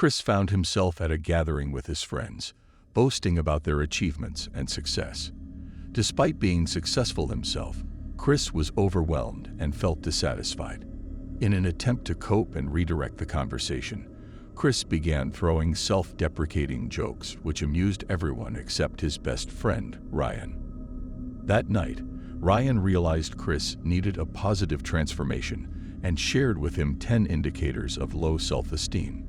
Chris found himself at a gathering with his friends, boasting about their achievements and success. Despite being successful himself, Chris was overwhelmed and felt dissatisfied. In an attempt to cope and redirect the conversation, Chris began throwing self-deprecating jokes which amused everyone except his best friend, Ryan. That night, Ryan realized Chris needed a positive transformation and shared with him 10 indicators of low self-esteem.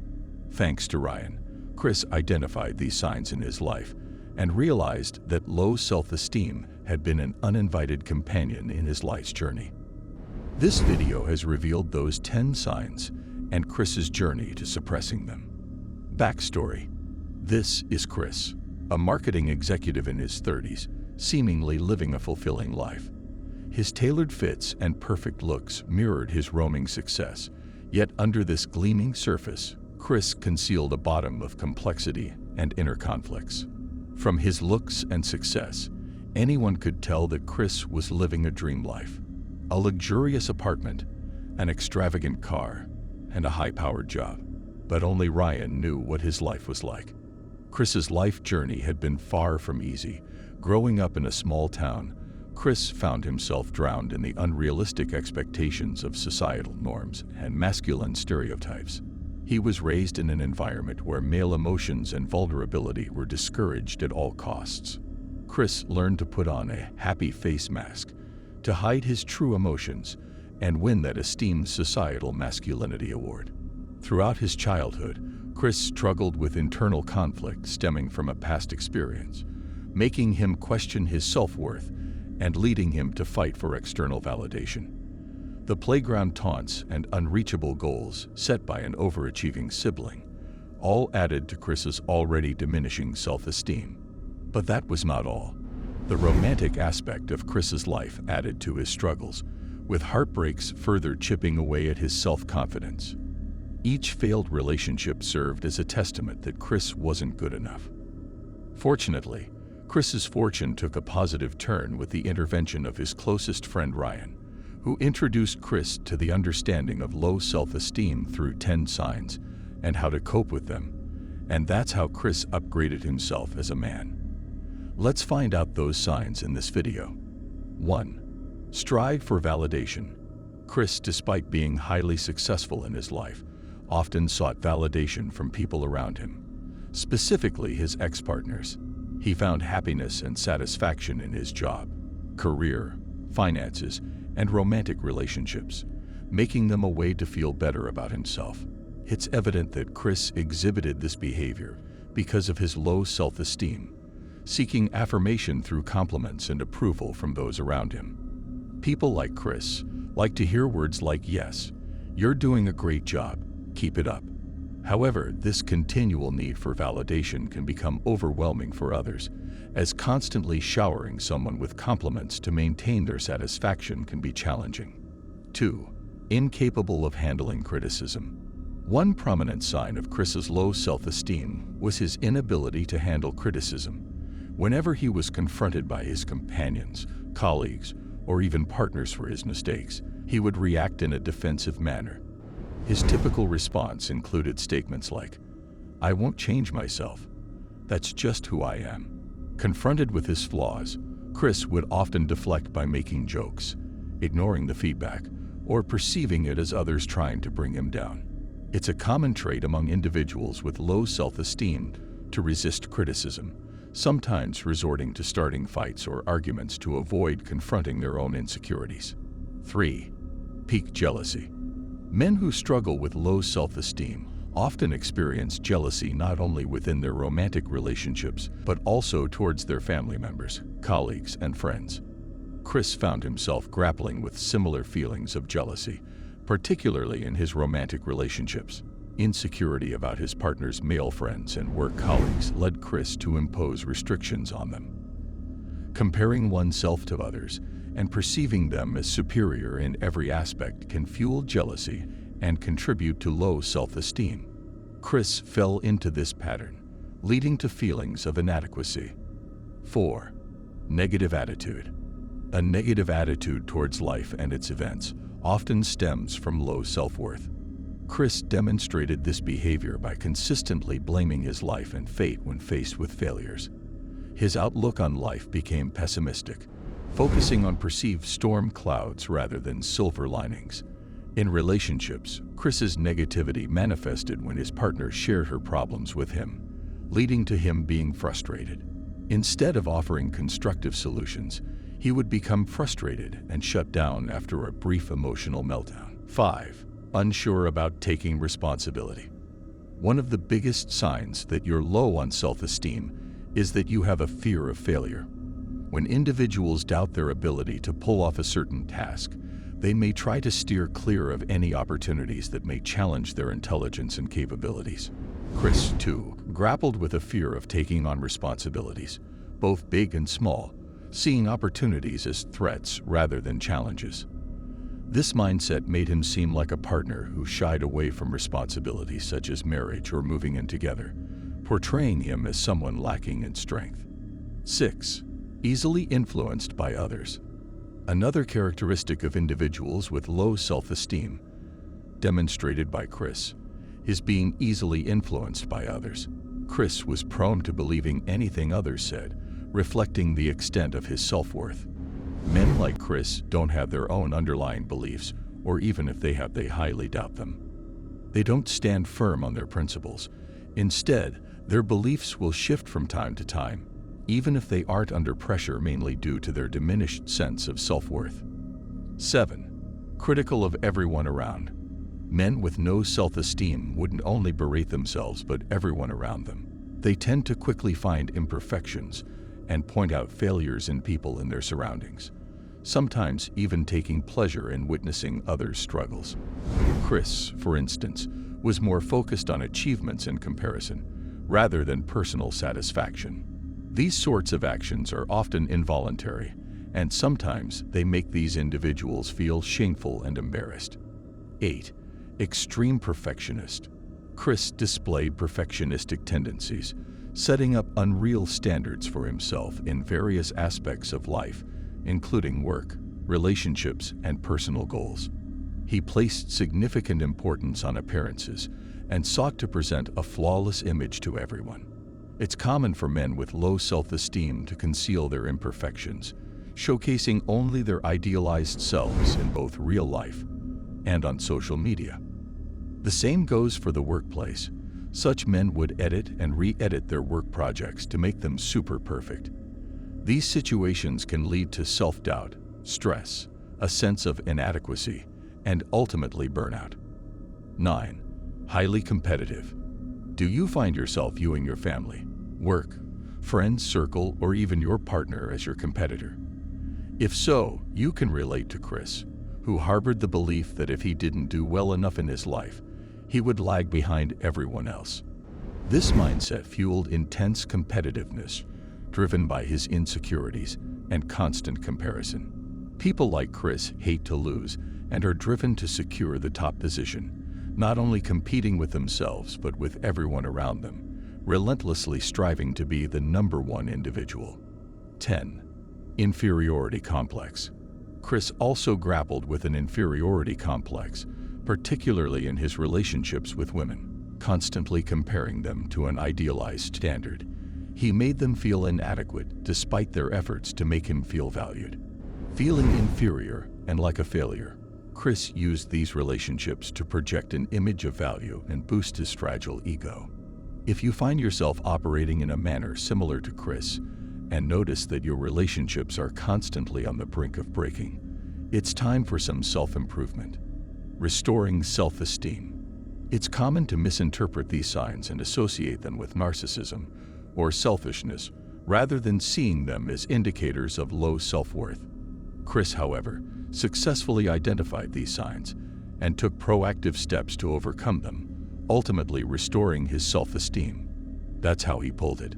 Thanks to Ryan, Chris identified these signs in his life and realized that low self-esteem had been an uninvited companion in his life's journey. This video has revealed those 10 signs and Chris's journey to suppressing them. Backstory: this is Chris, a marketing executive in his 30s, seemingly living a fulfilling life. His tailored fits and perfect looks mirrored his roaming success, yet under this gleaming surface, Chris concealed a bottom of complexity and inner conflicts. From his looks and success, anyone could tell that Chris was living a dream life. A luxurious apartment, an extravagant car, and a high-powered job. But only Ryan knew what his life was like. Chris's life journey had been far from easy. Growing up in a small town, Chris found himself drowned in the unrealistic expectations of societal norms and masculine stereotypes. He was raised in an environment where male emotions and vulnerability were discouraged at all costs. Chris learned to put on a happy face mask, to hide his true emotions, and win that esteemed societal masculinity award. Throughout his childhood, Chris struggled with internal conflict stemming from a past experience, making him question his self-worth and leading him to fight for external validation. The playground taunts and unreachable goals set by an overachieving sibling all added to Chris's already diminishing self-esteem. But that was not all. The romantic aspect of Chris's life added to his struggles, with heartbreaks further chipping away at his self-confidence. Each failed relationship served as a testament that Chris wasn't good enough. Fortunately, Chris's fortune took a positive turn with the intervention of his closest friend Ryan, who introduced Chris to the understanding of low self-esteem through 10 signs and how to cope with them. And that's how Chris upgraded himself as a man. Let's find out those signs in this video. 1. Strive for validation. Chris, despite being highly successful in his life, often sought validation from people around him, specifically his ex-partners. He found happiness and satisfaction in his job, career, finances, and romantic relationships, making them a way to feel better about himself. It's evident that Chris exhibited this behavior because of his low self-esteem, seeking affirmation through compliments and approval from those around him. People like Chris like to hear words like, "Yes, you're doing a great job, keep it up." However, this continual need for validation can become overwhelming for others, as constantly showering someone with compliments to maintain their satisfaction can be challenging. 2. Incapable of handling criticism. One prominent sign of Chris's low self-esteem was his inability to handle criticism. Whenever he was confronted by his companions, colleagues, or even partners for his mistakes, he would react in a defensive manner. His typical response included statements like, "I won't change myself. That's just who I am." Confronted with his flaws, Chris would often deflect by making jokes, ignoring the feedback, or perceiving it as others trying to bring him down. It's a common trait among individuals with low self-esteem to resist criticism, sometimes resorting to starting fights or arguments to avoid confronting their own insecurities. 3. Peak jealousy. Men who struggle with low self-esteem often experience jealousy not only within their romantic relationships, but also towards their family members, colleagues, and friends. Chris found himself grappling with similar feelings of jealousy, particularly in his romantic relationships. Insecurity about his partner's male friends and work colleagues led Chris to impose restrictions on them. Comparing oneself to others and perceiving them as superior in every aspect can fuel jealousy and contribute to low self-esteem. Chris fell into this pattern, leading to feelings of inadequacy. 4. Negative attitude. A negative attitude towards life and its events often stems from low self-worth. Chris demonstrated this behavior by consistently blaming his life and fate when faced with failures. His outlook on life became pessimistic, focusing on perceived storm clouds rather than silver linings. In relationships, Chris's negativity manifested when his partner shared her problems with him, leading to him being frustrated. Instead of offering constructive solutions, he would become frustrated and shut down after a brief emotional meltdown. 5. Unsure about taking responsibility. One of the biggest signs that you're low on self-esteem is that you have a fear of failure. When individuals doubt their ability to pull off a certain task, they may try to steer clear of any opportunities that may challenge their intelligence and capabilities. Chris, too, grappled with a fear of taking on responsibilities, both big and small, seeing opportunities as threats rather than challenges. This mindset made him seem like a partner who shied away from responsibilities such as marriage or moving in together, portraying him as someone lacking in strength. 6. Easily influenced by others. Another characteristic of individuals with low self-esteem, demonstrated by Chris, is being easily influenced by others. Chris was prone to believing anything others said, reflecting the extent of his self-worth. Men like Chris don't have their own underlying beliefs, or even if they have, they highly doubt them. They don't stand firm on their principles. Instead, their beliefs will shift from time to time, even if they aren't under pressure, mainly due to their diminished sense of self-worth. 7. Critical of everyone around. Men with no self-esteem wouldn't only berate themselves but everyone around them. They tend to quickly find imperfections and point out failures in people in their surroundings, sometimes even taking pleasure in witnessing others' struggles. Chris, for instance, was more focused on achievements in comparison, rather than personal satisfaction. These sorts of actions are often involuntary, and sometimes they make these individuals feel shameful and embarrassed. 8. Extreme perfectionist. Chris displayed perfectionistic tendencies, setting up unreal standards for himself in various aspects of life, including work, relationships, and personal goals. He placed significant importance on appearances and sought to present a flawless image to everyone. It's common for men with low self-esteem to conceal their imperfections, showcasing only their idealized selves in both real life and on social media. The same goes for the workplace. Such men would edit and re-edit their work projects to make them super perfect. These situations can lead to self-doubt, stress, a sense of inadequacy, and ultimately burnout. 9. Highly competitive. Do you find yourself viewing your family, work, friends circle, or even your partner as your competitor? If so, you can relate to Chris, who harbored the belief that if he didn't do well enough in his life, he would lag behind everyone else. This mindset fueled intense competitiveness, driven by his insecurities and constant comparison. People like Chris hate to lose and are driven to secure the top position, not only competing with themselves but with everyone around them, relentlessly striving to be the number one individual. 10. Inferiority complex. Chris also grappled with an inferiority complex, particularly in his relationships with women, constantly comparing them to an idealized standard. He made them feel inadequate despite their efforts to make him feel valued. Feeling inferior and like a failure, Chris used these relationships to project an image of value and boost his fragile ego. If you find yourself operating in a manner similar to Chris and notice that your relationships are constantly on the brink of breaking, it's time for some self-improvement. Restoring self-esteem. It's common to misinterpret these signs and associate them with narcissism or selfishness, rather than seeing them as indicators of low self-worth. Chris, however, successfully identified these signs and took proactive steps to overcome them, ultimately restoring his self-esteem. That's how he pulled it.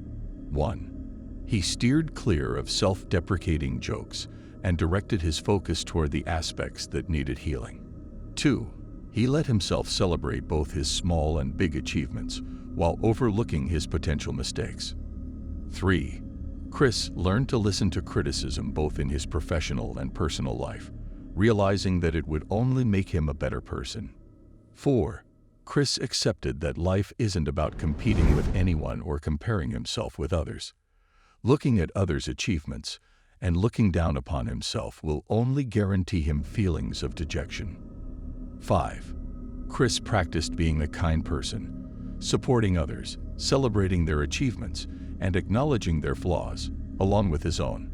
1. He steered clear of self-deprecating jokes and directed his focus toward the aspects that needed healing. 2. He let himself celebrate both his small and big achievements while overlooking his potential mistakes. 3. Chris learned to listen to criticism both in his professional and personal life, realizing that it would only make him a better person. 4. Chris accepted that life isn't about competing with anyone or comparing himself with others. Looking at others' achievements and looking down upon himself will only guarantee him feelings of dejection. 5. Chris practiced being a kind person, supporting others, celebrating their achievements, and acknowledging their flaws, along with his own.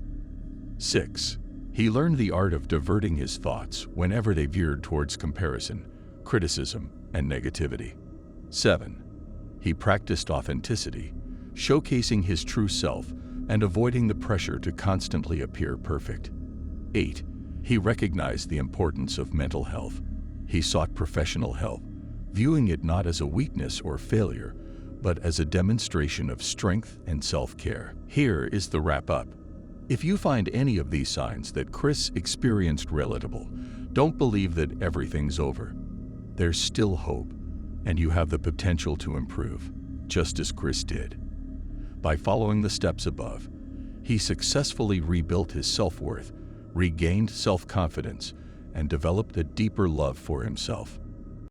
6. He learned the art of diverting his thoughts whenever they veered towards comparison, criticism, and negativity. 7. He practiced authenticity, showcasing his true self and avoiding the pressure to constantly appear perfect. 8. He recognized the importance of mental health. He sought professional help, viewing it not as a weakness or failure, but as a demonstration of strength and self-care. Here is the wrap-up. If you find any of these signs that Chris experienced relatable, don't believe that everything's over. There's still hope, and you have the potential to improve, just as Chris did. By following the steps above, he successfully rebuilt his self-worth, regained self-confidence, and developed a deeper love for himself.